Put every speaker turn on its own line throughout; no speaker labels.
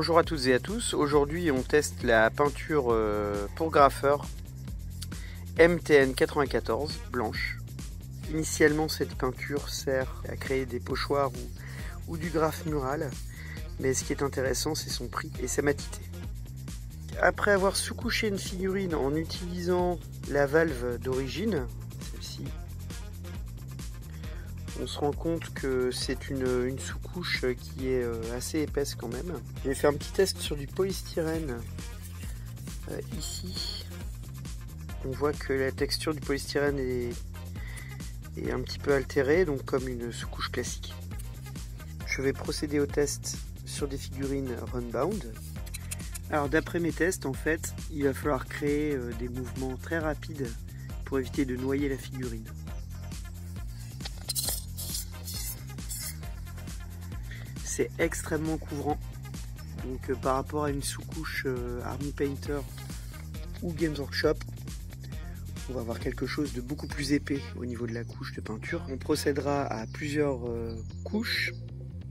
Bonjour à toutes et à tous, aujourd'hui on teste la peinture pour graffeur MTN 94 blanche. Initialement cette peinture sert à créer des pochoirs ou du graphe mural, mais ce qui est intéressant c'est son prix et sa matité. Après avoir sous-couché une figurine en utilisant la valve d'origine, celle-ci, on se rend compte que c'est une sous-couche qui est assez épaisse quand même. J'ai fait un petit test sur du polystyrène. Ici, on voit que la texture du polystyrène est un petit peu altérée, donc comme une sous-couche classique. Je vais procéder au test sur des figurines Runbound. Alors d'après mes tests, en fait, il va falloir créer des mouvements très rapides pour éviter de noyer la figurine. C'est extrêmement couvrant, donc par rapport à une sous-couche Army Painter ou Games Workshop, on va avoir quelque chose de beaucoup plus épais au niveau de la couche de peinture. On procédera à plusieurs couches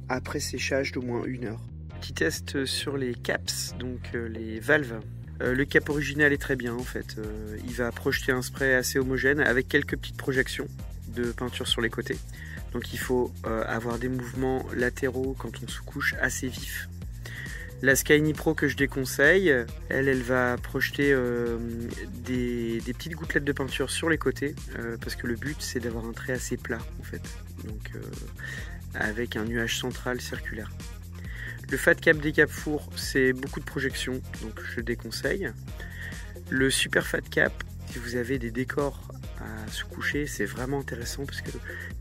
après séchage d'au moins 1 heure. Petit test sur les caps, donc les valves. Le cap original est très bien en fait, il va projeter un spray assez homogène avec quelques petites projections de peinture sur les côtés. Donc il faut avoir des mouvements latéraux quand on sous-couche assez vifs. La Skyny Pro que je déconseille, elle va projeter des petites gouttelettes de peinture sur les côtés parce que le but c'est d'avoir un trait assez plat en fait, donc avec un nuage central circulaire. Le Fat Cap des Cap Four, c'est beaucoup de projections, donc je déconseille. Le Super Fat Cap, si vous avez des décors à sous-coucher, c'est vraiment intéressant parce que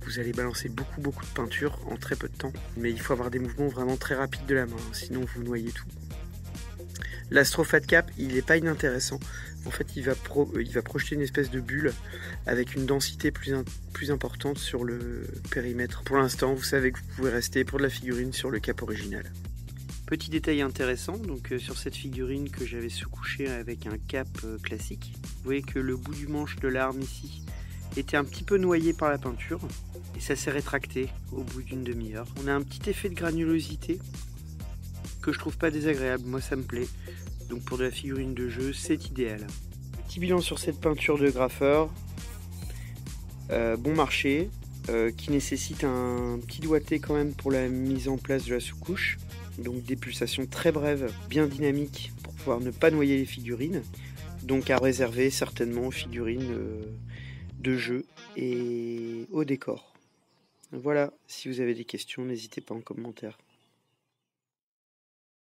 vous allez balancer beaucoup de peinture en très peu de temps. Mais il faut avoir des mouvements vraiment très rapides de la main, sinon vous noyez tout. L'Astro Fat Cap, il n'est pas inintéressant. En fait, il va projeter une espèce de bulle avec une densité plus importante sur le périmètre. Pour l'instant, vous savez que vous pouvez rester pour de la figurine sur le cap original. Petit détail intéressant, donc sur cette figurine que j'avais sous-couchée avec un cap classique, vous voyez que le bout du manche de l'arme ici était un petit peu noyé par la peinture et ça s'est rétracté au bout d'une demi-heure. On a un petit effet de granulosité que je trouve pas désagréable, moi ça me plaît. Donc pour de la figurine de jeu, c'est idéal. Petit bilan sur cette peinture de graffeur, bon marché, qui nécessite un petit doigté quand même pour la mise en place de la sous-couche. Donc des pulsations très brèves, bien dynamiques pour pouvoir ne pas noyer les figurines. Donc à réserver certainement aux figurines de jeu et au décor. Voilà, si vous avez des questions, n'hésitez pas en commentaire.